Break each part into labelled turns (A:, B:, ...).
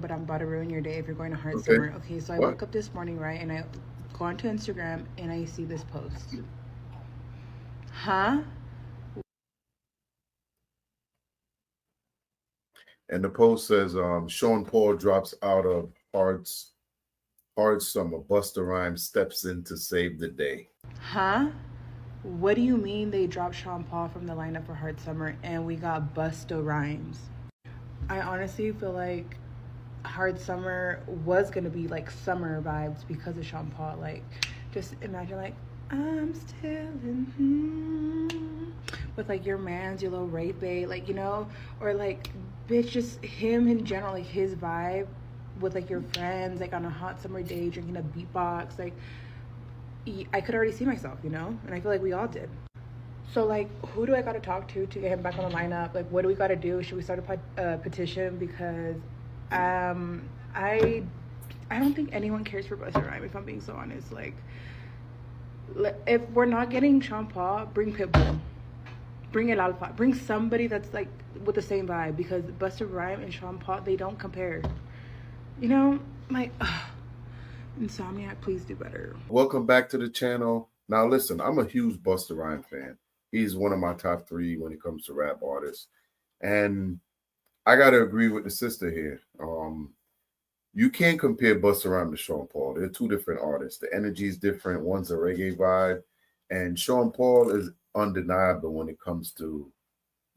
A: but I'm about to ruin your day if you're going to Heart
B: Okay.
A: Summer. Okay, so I
B: What?
A: woke up this morning, right, and I go onto Instagram and I see this post. Huh?
B: And the post says, Sean Paul drops out of hard summer. Busta Rhymes steps in to save the day.
A: Huh? What do you mean they dropped Sean Paul from the lineup for Heart Summer and we got Busta Rhymes? I honestly feel like Hard Summer was gonna be like summer vibes because of Sean Paul. Like, just imagine like I'm still in with like your man's your little rape bait, like or like bitch, just him in general, like his vibe with like your friends, like on a hot summer day drinking a beatbox. Like, I could already see myself, and I feel like we all did. So like, who do I got to talk to get him back on the lineup? Like, what do we got to do? Should we start a petition? Because um, I I don't think anyone cares for Busta Rhymes. If I'm being so honest, like, if we're not getting Sean Paul, bring Pitbull, bring El Alfa, bring somebody that's like with the same vibe. Because Busta Rhymes and Sean Paul, they don't compare. You know, like, Insomniac, please do better.
B: Welcome back to the channel. Now, listen, I'm a huge Busta Rhymes fan. He's one of my top 3 when it comes to rap artists. And I got to agree with the sister here. You can't compare Busta Rhymes to Sean Paul. They're 2 different artists. The energy is different. One's a reggae vibe. And Sean Paul is undeniable when it comes to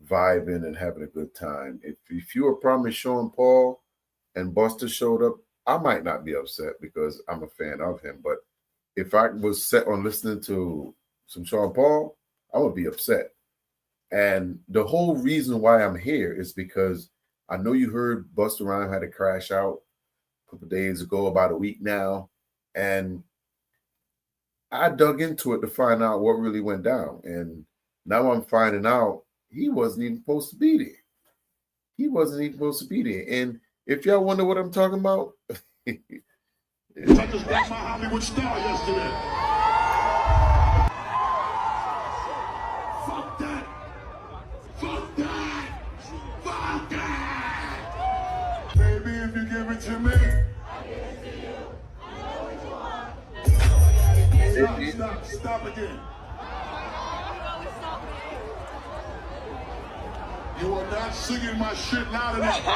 B: vibing and having a good time. If you were promised Sean Paul and Busta showed up, I might not be upset because I'm a fan of him. But if I was set on listening to some Sean Paul, I would be upset. And the whole reason why I'm here is because I know you heard Busta Rhymes had a crash out a couple days ago, about a week now. And I dug into it to find out what really went down. And now I'm finding out he wasn't even supposed to be there. He wasn't even supposed to be there. And if y'all wonder what I'm talking about,
C: I just got my Hollywood star yesterday. Fuck that. Fuck that. Fuck that. Baby, if you give it to me, I give it to you. I know what you want. Stop again. You are not singing my shit loud enough.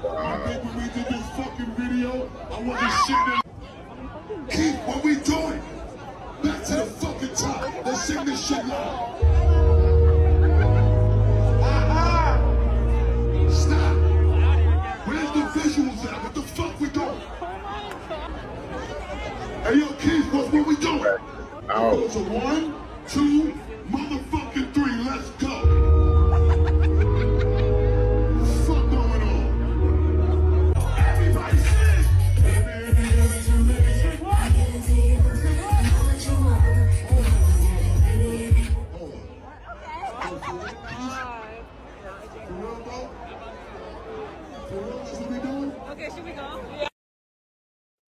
C: I think when we did this fucking video, I wasn't sitting there. Keith, what we doing? Back to the fucking top. Let's sing this shit loud. Stop. Where's the visuals at? What the fuck we doing? Hey, yo, Keith, what we doing? It goes to 1, 2, motherfucking 3. Let's go.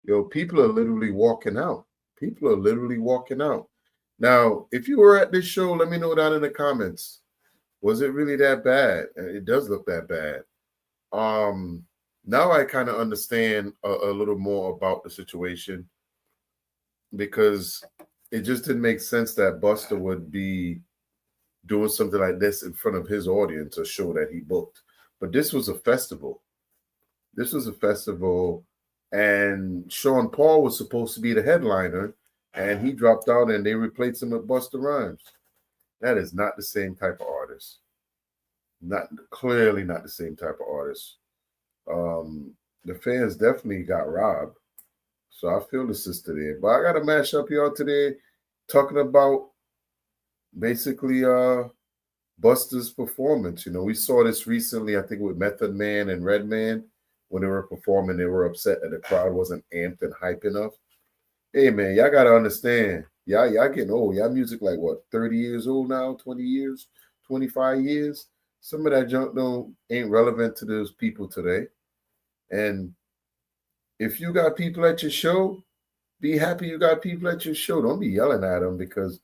B: Yo, people are literally walking out. People are literally walking out. Now, if you were at this show, let me know down in the comments. Was it really that bad? And it does look that bad. Now I kind of understand a little more about the situation, because it just didn't make sense that Busta would be doing something like this in front of his audience, a show that he booked. But this was a festival. This was a festival, and Sean Paul was supposed to be the headliner, and he dropped out, and they replaced him with Busta Rhymes. That is not the same type of artist. Clearly not the same type of artist. The fans definitely got robbed. So I feel the sister there. But I got a mash up y'all today talking about basically Busta's performance. We saw this recently, I think, with Method Man and Redman. When they were performing, they were upset that the crowd wasn't amped and hype enough. Hey, man, y'all got to understand. Y'all getting old. Y'all music like, what, 30 years old now? 20 years? 25 years? Some of that junk ain't relevant to those people today. And if you got people at your show, be happy you got people at your show. Don't be yelling at them, because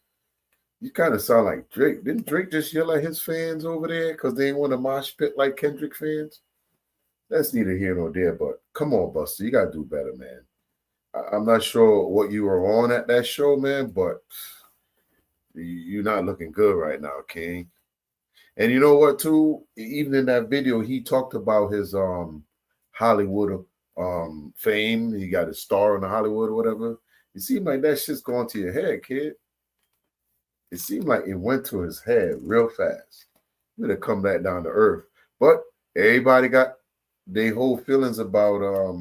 B: you kind of sound like Drake. Didn't Drake just yell at his fans over there because they ain't want to mosh pit like Kendrick fans? That's neither here nor there. But come on, Buster, you gotta do better, man. I'm not sure what you were on at that show, man, but you're not looking good right now, King. And you know what, too? Even in that video, he talked about his Hollywood fame. He got a star in the Hollywood or whatever. It seemed like that shit's going to your head, kid. It seemed like it went to his head real fast. You better come back down to earth. But everybody got their whole feelings about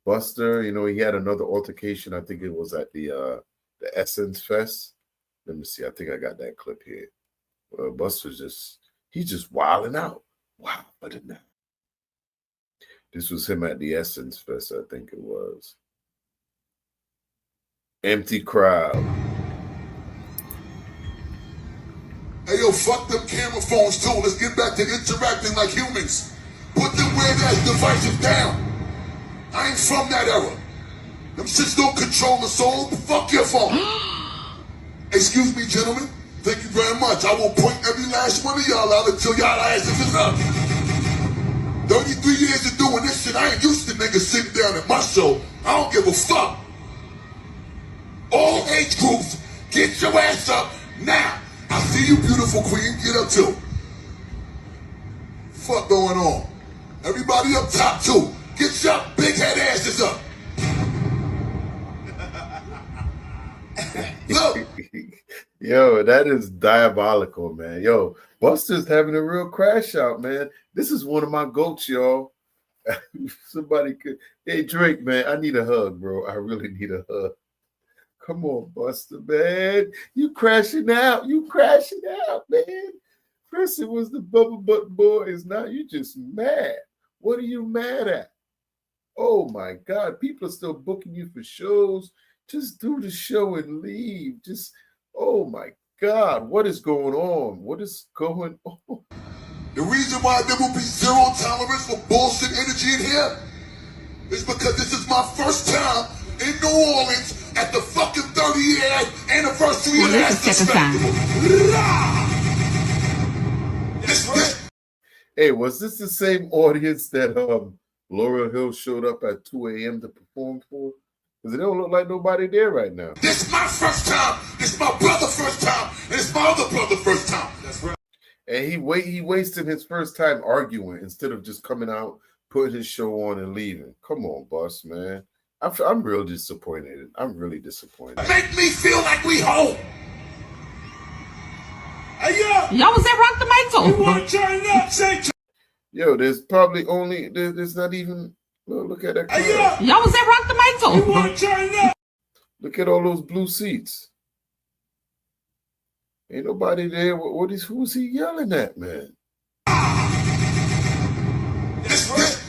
B: Buster. You know, he had another altercation. I think it was at the Essence Fest. Let me see. I think I got that clip here. Buster's he's just wilding out. Wow, but now. This was him at the Essence Fest, I think it was. Empty crowd.
C: Hey, yo, fuck them camera phones, too. Let's get back to interacting like humans. Put them weird-ass devices down. I ain't from that era. Them shits don't control the soul. Fuck your phone. Excuse me, gentlemen. Thank you very much. I will point every last one of y'all out until y'all asses is up. 33 years of doing this shit, I ain't used to niggas sitting down at my show. I don't give a fuck. All age groups, get your ass up now. I see you, beautiful queen. Get up too. Fuck going on? Everybody up top too. Get your big head asses up. Look.
B: Yo, that is diabolical, man. Yo, Buster's having a real crash out, man. This is one of my goats, y'all. Somebody could. Hey, Drake, man, I need a hug, bro. I really need a hug. Come on, Buster, man. You crashing out. You crashing out, man. First it was the bubble butt boys. Now you just mad. What are you mad at? Oh, my God. People are still booking you for shows. Just do the show and leave. Just, oh, my God. What is going on? What is going on?
C: The reason why there will be zero tolerance for bullshit energy in here is because this is my first time in New Orleans at the fucking 30-year anniversary of the Essence Festival.
B: Hey, was this the same audience that Laurel Hill showed up at 2 a.m. to perform for? Because it don't look like nobody there right now.
C: This is my first time. This is my brother's first time. And it's my other brother's first time. That's right.
B: And he wasted his first time arguing instead of just coming out, putting his show on and leaving. Come on, Bus, man. I'm real disappointed. I'm really disappointed.
C: Make me feel like we home. Hey, yo.
D: Y'all was at Rock the Mic.
C: You want to turn up? Say
B: yo, there's probably only, there's not even, look at that crowd.
C: Hey, yo.
D: Y'all was at Rock the Mic.
C: You want to turn up?
B: Look at all those blue seats. Ain't nobody there. Who's he yelling at, man?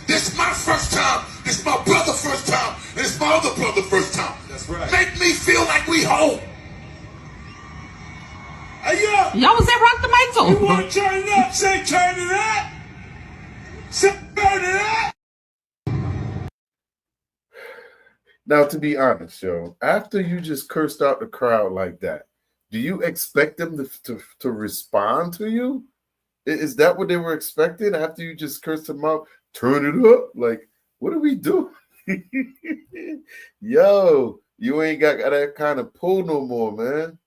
C: This my first time. This my brother's first time. And it's my other brother's first time. That's right. Make me feel like we home. Hey, yo.
D: Y'all was at Rock the Mic.
C: You want to turn it up? Say turn it up. Say turn it up.
B: Now, to be honest, yo, after you just cursed out the crowd like that, do you expect them to respond to you? Is that what they were expecting after you just cursed them out? Turn it up? Like, what do we do? Yo, you ain't got that kind of pull no more, man.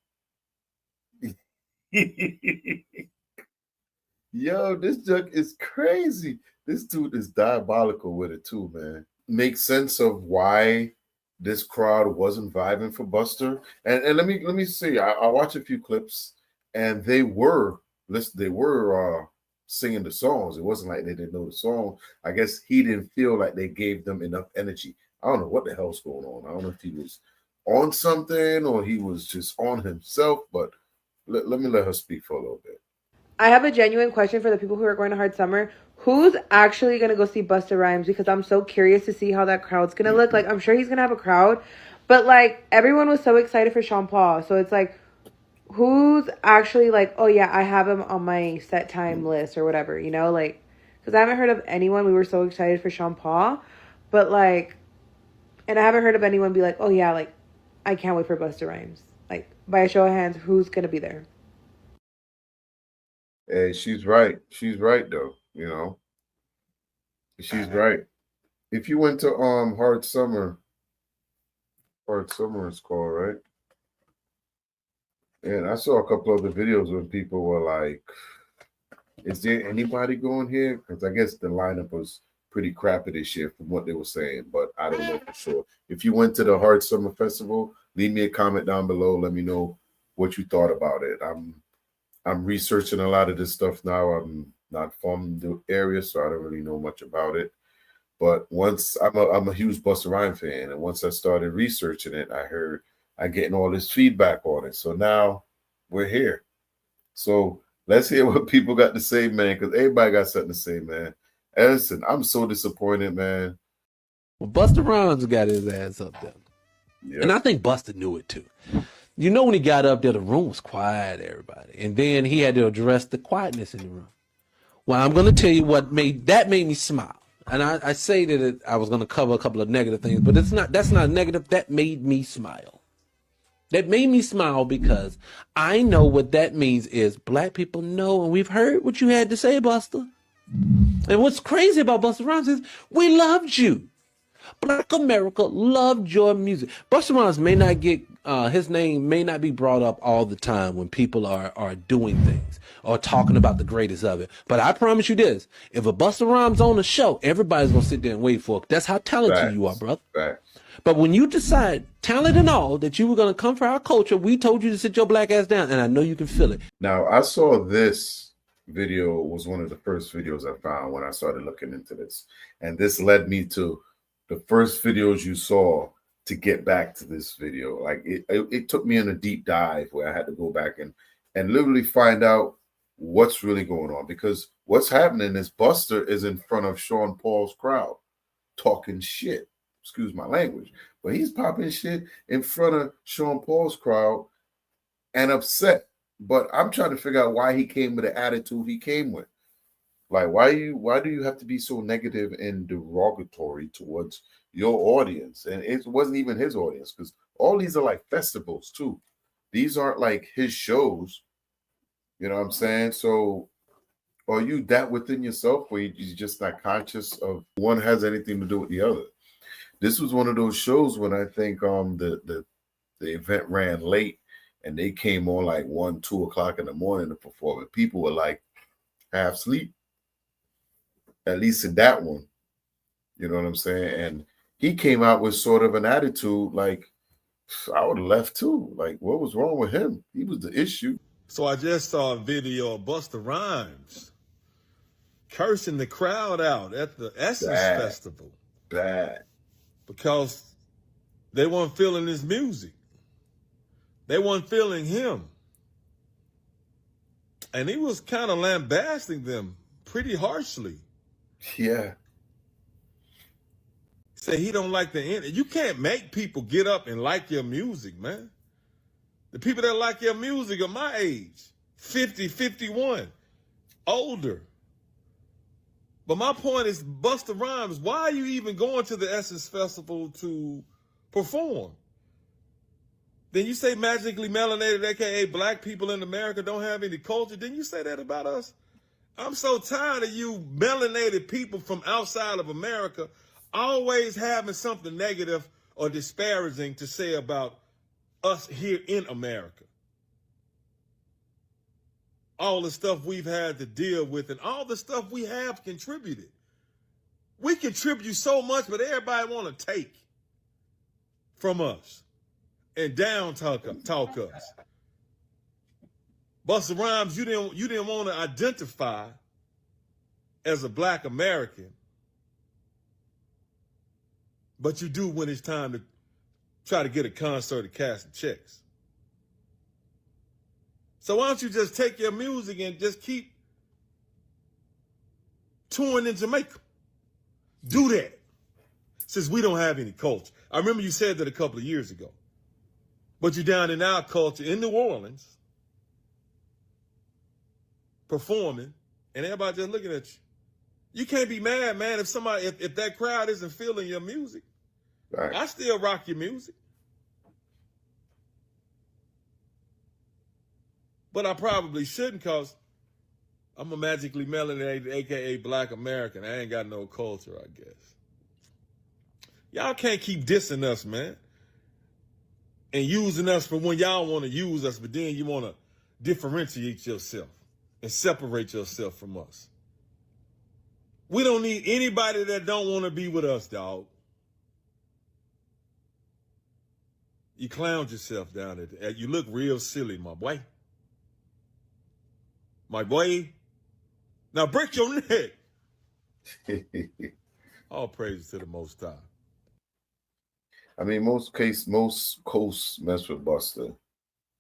B: Yo, this junk is crazy. This dude is diabolical with it too, man. Make sense of why this crowd wasn't vibing for Buster. And let me see. I watched a few clips, and they were singing the songs. It wasn't like they didn't know the song. I guess he didn't feel like they gave them enough energy. I don't know what the hell's going on. I don't know if he was on something or he was just on himself, but let me let her speak for a little bit.
A: I have a genuine question for the people who are going to Hard Summer. Who's actually going to go see Busta Rhymes? Because I'm so curious to see how that crowd's going to look. Like, I'm sure he's going to have a crowd. But, like, everyone was so excited for Sean Paul. So it's like, who's actually like, oh, yeah, I have him on my set time list or whatever, you know? Like, because I haven't heard of anyone. We were so excited for Sean Paul. But, like, and I haven't heard of anyone be like, oh, yeah, like, I can't wait for Busta Rhymes. Like, by a show of hands, who's going to be there?
B: Hey, she's right. She's right, though, you know. She's right. If you went to Hard Summer is called, right? And I saw a couple other videos when people were like, is there anybody going here? Because I guess the lineup was pretty crappy this year from what they were saying, but I don't know for sure. If you went to the Hard Summer Festival, leave me a comment down below. Let me know what you thought about it. I'm researching a lot of this stuff now. I'm not from the area, so I don't really know much about it. But once I'm a huge Busta Rhymes fan, and once I started researching it, I getting all this feedback on it. So now we're here. So let's hear what people got to say, man, because everybody got something to say, man. Edison, I'm so disappointed, man.
E: Well, Busta Rhymes got his ass up there. Yep. And I think Busta knew it too. You know, when he got up there, the room was quiet, everybody. And then he had to address the quietness in the room. Well, I'm going to tell you what made me smile. And I say that I was going to cover a couple of negative things, but that's not negative. That made me smile. That made me smile because I know what that means is black people know, and we've heard what you had to say, Busta. And what's crazy about Busta Rhymes is we loved you. Black America loved your music. Busta Rhymes may not get, his name may not be brought up all the time when people are doing things or talking about the greatest of it. But I promise you this, if a Busta Rhymes on the show, everybody's going to sit there and wait for it. That's how talented you are, brother. But when you decide, talent and all, that you were going to come for our culture, we told you to sit your black ass down, and I know you can feel it.
B: Now, I saw this video was one of the first videos I found when I started looking into this. And this led me to the first videos you saw to get back to this video. Like it took me in a deep dive where I had to go back and literally find out what's really going on, because what's happening is Busta is in front of Sean Paul's crowd talking shit. Excuse my language, but he's popping shit in front of Sean Paul's crowd and upset. But I'm trying to figure out why he came with the attitude he came with. Like, why do you have to be so negative and derogatory towards your audience? And it wasn't even his audience, because all these are like festivals too. These aren't like his shows. You know what I'm saying? So are you that within yourself where you're just not conscious of one has anything to do with the other? This was one of those shows when I think the event ran late and they came on like 1, 2 o'clock in the morning to perform, and people were like half asleep. At least in that one, you know what I'm saying? And he came out with sort of an attitude like, I would have left too. Like, what was wrong with him? He was the issue.
F: So I just saw a video of Busta Rhymes cursing the crowd out at the Essence Festival.
B: Bad.
F: Because they weren't feeling his music. They weren't feeling him. And he was kind of lambasting them pretty harshly.
B: Yeah.
F: Say he don't like the end. You can't make people get up and like your music, man. The people that like your music are my age, 50, 51, older. But my point is, Busta Rhymes, why are you even going to the Essence Festival to perform? Then you say magically melanated, aka black people in America don't have any culture. Didn't you say that about us? I'm so tired of you melanated people from outside of America always having something negative or disparaging to say about us here in America. All the stuff we've had to deal with and all the stuff we have contributed. We contribute so much, but everybody want to take from us and down talk us. Busta Rhymes, you didn't want to identify as a black American, but you do when it's time to try to get a concert to cash some checks. So why don't you just take your music and just keep touring in Jamaica? Do that, since we don't have any culture. I remember you said that a couple of years ago, but you're down in our culture in New Orleans, performing, and everybody just looking at you. You can't be mad, man, if that crowd isn't feeling your music. Right. I still rock your music. But I probably shouldn't, because I'm a magically melanated, aka Black American. I ain't got no culture, I guess. Y'all can't keep dissing us, man. And using us for when y'all want to use us, but then you want to differentiate yourself and separate yourself from us. We don't need anybody that don't want to be with us, dog. You clowned yourself down there. You look real silly, my boy. My boy. Now break your neck. All praise to the Most High.
B: I mean, most coasts mess with Busta.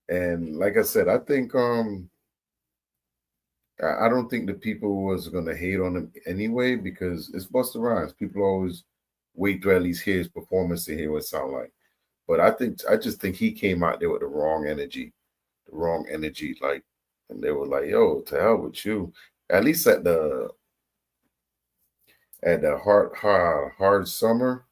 B: And like I said, I think I don't think the people was gonna hate on him anyway, because it's Busta Rhymes. People always wait to at least hear his performance to hear what it sound like. But I just think he came out there with the wrong energy. Like, and they were like, yo, to hell with you. At least at the hard summer,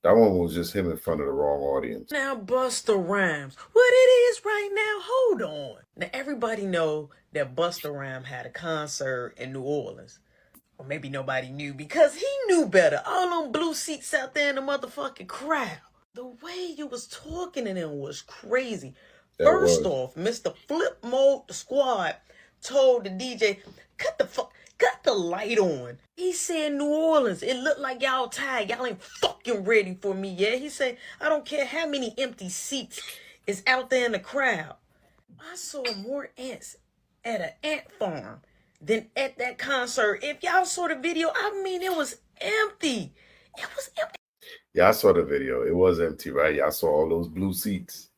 B: that one was just him in front of the wrong audience.
G: Now, Busta Rhymes, what it is right now, hold on. Now, everybody know that Busta Rhymes had a concert in New Orleans. Or maybe nobody knew because he knew better. All them blue seats out there in the motherfucking crowd. The way you was talking to them was crazy. First off, Mr. Flip Mode Squad told the DJ, cut the light on. He said, New Orleans, it looked like y'all tired. Y'all ain't fucking ready for me yet. He said, I don't care how many empty seats is out there in the crowd. I saw more ants at an ant farm than at that concert. If y'all saw the video, I mean, it was empty. It was empty.
B: Yeah, I saw the video. It was empty, right? Yeah, I saw all those blue seats.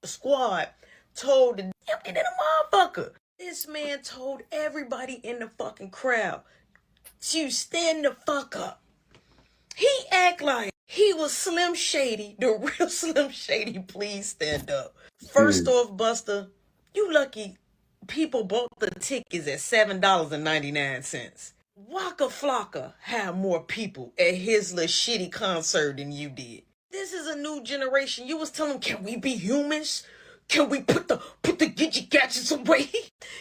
G: The squad told the empty than a motherfucker. This man told everybody in the fucking crowd to stand the fuck up. He act like he was Slim Shady, the real Slim Shady. Please stand up. First off, Busta, you lucky people bought the tickets at $7.99. Waka Flocka had more people at his little shitty concert than you did. This is a new generation. You was telling them, can we be humans? Can we put the gidget gadgets away?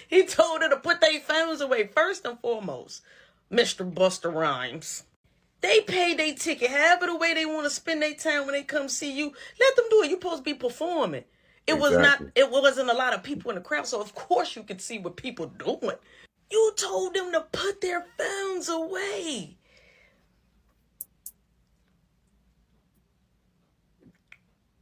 G: He told her to put their phones away. First and foremost, Mr. Busta Rhymes. They paid their ticket. However the way they want to spend their time when they come see you, let them do it. You're supposed to be performing. It wasn't a lot of people in the crowd, so of course you could see what people doing. You told them to put their phones away.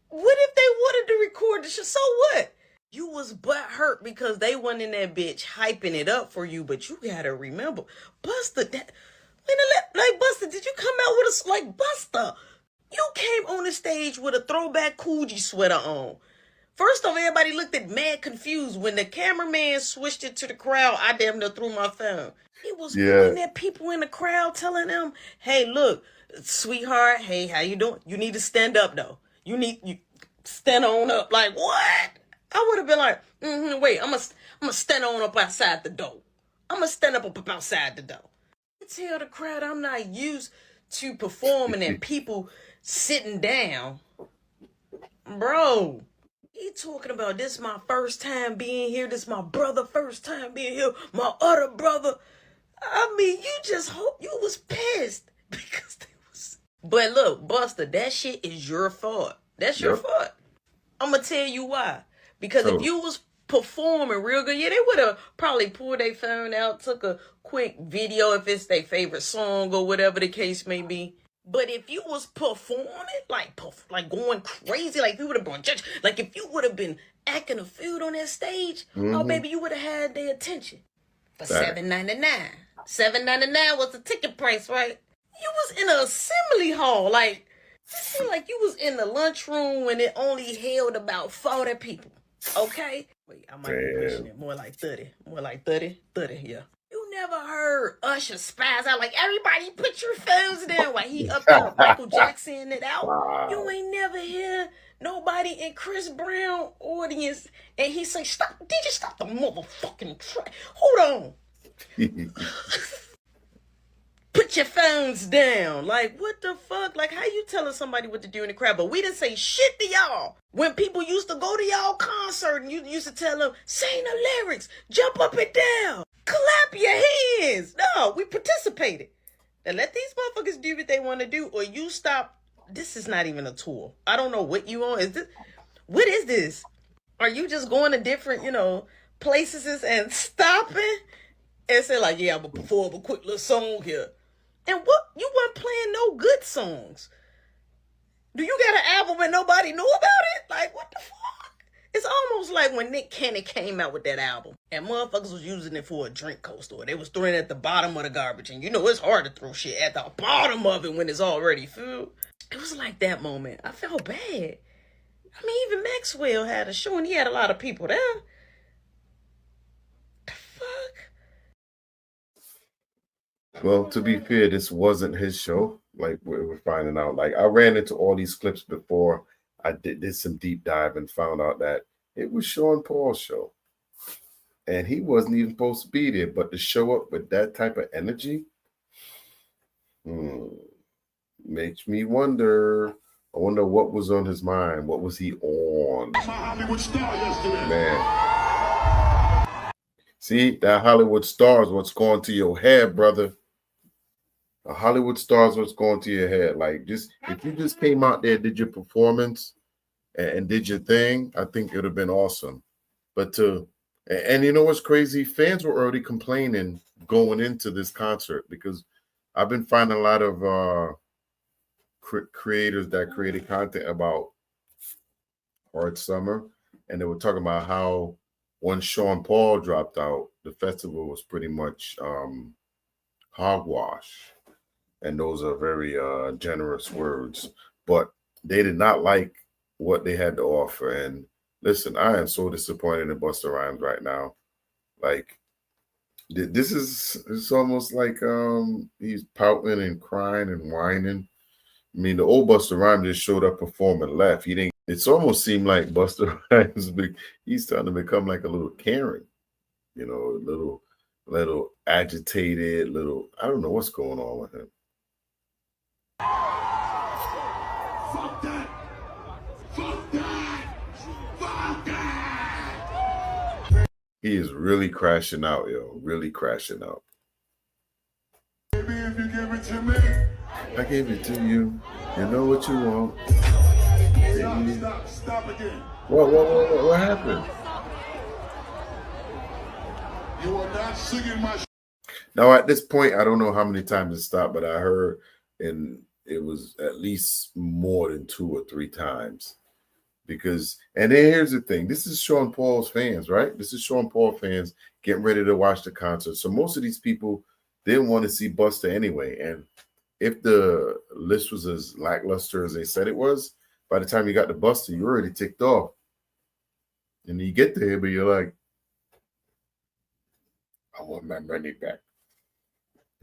G: What if they wanted to record the show? So what? You was butthurt because they wasn't in that bitch hyping it up for you, but you gotta remember, Busta, Busta, did you come out with us like Busta? You came on the stage with a throwback Coogee sweater on. First off, everybody looked at mad confused. When the cameraman switched it to the crowd, I damn near threw my phone. He was pointing at people in the crowd telling them, hey, look, sweetheart, hey, how you doing? You need to stand up, though. You stand on up. Like, what? I would have been like, wait, I'm gonna stand on up outside the door. I'm gonna stand up outside the door. Tell the crowd I'm not used to performing and people sitting down. Bro. He talking about this my first time being here. This my brother first time being here. My other brother. I mean, you just hope you was pissed because they was. But look, Busta, that shit is your fault. That's your fault. I'm gonna tell you why. Because if you was performing real good, yeah, they would have probably pulled their phone out, took a quick video if it's their favorite song or whatever the case may be. But if you was performing, like going crazy, like you would have been judged, like if you would have been acting a fool on that stage, oh baby, you would have had their attention. For $7.99. $7.99 was the ticket price, right? You was in an assembly hall, like it seemed like you was in the lunchroom when it only held about 40 people. Okay? Wait, I might be pushing it. More like 30. More like 30. 30, yeah. You never heard Usher spaz out like, everybody put your phones down while he up there Michael Jackson it out. Wow. You ain't never hear nobody in Chris Brown audience and he say, stop, DJ, stop the motherfucking track. Hold on. put your phones down. Like, what the fuck? Like, how you telling somebody what to do in the crowd? But we didn't say shit to y'all. When people used to go to y'all concert and you used to tell them, sing the lyrics, jump up and down, clap your hands. No, we participated. Now let these motherfuckers do what they want to do, or you stop. This is not even a tour. I don't know what you on. Is this? What is this? Are you just going to different, places and stopping and say like, yeah, I'm gonna perform a quick little song here? And what? You weren't playing no good songs. Do you got an album and nobody knew about it? Like, what the fuck? It's almost like when Nick Cannon came out with that album and motherfuckers was using it for a drink coaster. Or they was throwing it at the bottom of the garbage. And it's hard to throw shit at the bottom of it when it's already filled. It was like that moment. I felt bad. I mean, even Maxwell had a show and he had a lot of people there. The fuck?
B: Well, to be fair, this wasn't his show. Like we're finding out. Like I ran into all these clips before I did some deep dive and found out that it was Sean Paul's show. And he wasn't even supposed to be there. But to show up with that type of energy, makes me wonder. I wonder what was on his mind. What was he on?
C: My Hollywood star yesterday.
B: Man. See, that Hollywood star is what's going to your head, brother. A Hollywood star is what's going to your head. Like, just if you just came out there, did your performance, and did your thing, I think it would have been awesome. But and you know what's crazy? Fans were already complaining going into this concert because I've been finding a lot of creators that created content about Hard Summer, and they were talking about how when Sean Paul dropped out, the festival was pretty much hogwash. And those are very generous words, but they did not like what they had to offer. And listen, I am so disappointed in Busta Rhymes right now. Like, this it's almost like he's pouting and crying and whining. I mean, the old Busta Rhymes just showed up, performed, and left. He didn't. It's almost seemed like Busta Rhymes, he's starting to become like a little Karen, a little agitated, I don't know what's going on with him.
C: Fuck that! Fuck that! Fuck that!
B: He is really crashing out, yo. Really crashing out.
C: Baby, if you give it to me,
B: I gave it to you. You know what you want.
C: Stop again.
B: What happened?
C: You are not singing my.
B: Now at this point, I don't know how many times it stopped, but I heard, and it was at least more than 2 or 3 times. Because, and then here's the thing, this is Sean Paul's fans, right? This is Sean Paul fans getting ready to watch the concert. So most of these people didn't want to see Busta anyway. And if the list was as lackluster as they said it was, by the time you got to Busta, you already ticked off. And you get there, but you're like, I want my money back.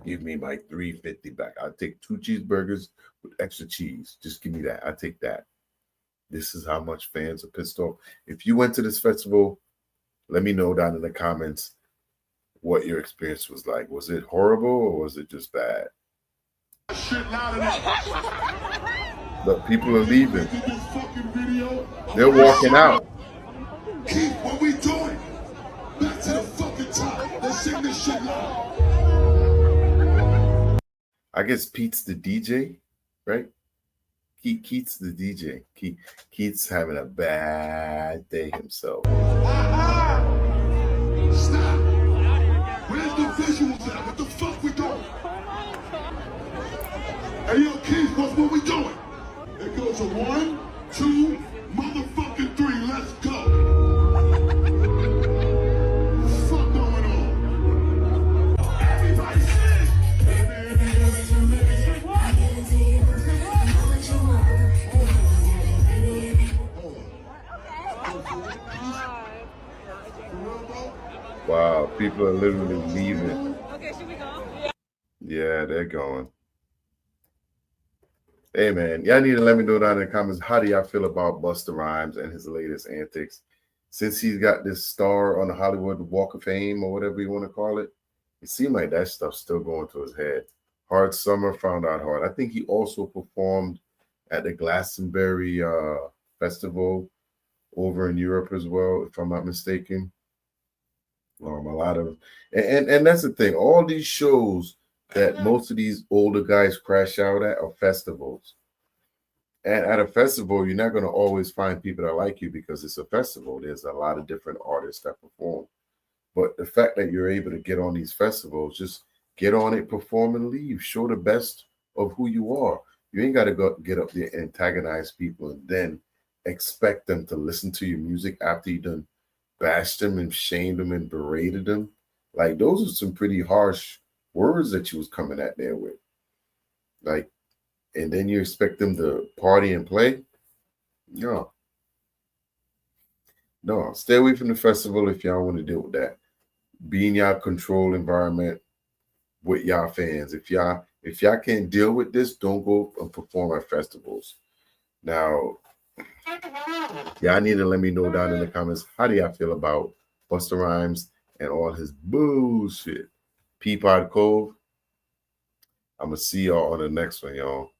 B: Give me my $3.50 back. I'll take 2 cheeseburgers with extra cheese. Just give me that. I'll take that. This is how much fans are pissed off. If you went to this festival, let me know down in the comments what your experience was like. Was it horrible or was it just bad? Look, people are leaving. They're walking out.
C: Keith, what we doing? Back to the fucking top. Let's sing this shit loud.
B: I guess Pete's the DJ, right? Keith's the DJ. Keith's having a bad day himself.
C: Stop. Where's the visuals at? What the fuck we doing? Hey, yo, Keith, what we doing? It goes to 1, 2, motherfucking 3. Let's go.
B: Wow, people are literally leaving.
H: Okay, should we go?
B: Yeah, they're going. Hey, man, y'all need to let me know down in the comments, how do y'all feel about Busta Rhymes and his latest antics? Since he's got this star on the Hollywood Walk of Fame or whatever you want to call it, it seemed like that stuff's still going to his head. Hard Summer found out hard. I think he also performed at the Glastonbury festival over in Europe as well, if I'm not mistaken. A lot of and that's the thing. All these shows that most of these older guys crash out at are festivals. And at a festival, you're not going to always find people that like you because it's a festival. There's a lot of different artists that perform. But the fact that you're able to get on these festivals, just get on it, perform, and leave. Show the best of who you are. You ain't got to go get up there and antagonize people and then expect them to listen to your music after you done bashed them and shamed them and berated them. Like, those are some pretty harsh words that you was coming at there with. Like, and then you expect them to party and play? No. No, stay away from the festival if y'all want to deal with that. Be in y'all controlled environment with y'all fans. If y'all can't deal with this, don't go and perform at festivals. Now, y'all need to let me know down in the comments, how do y'all feel about Busta Rhymes and all his bullshit? Peapod Cove. I'm going to see y'all on the next one, y'all.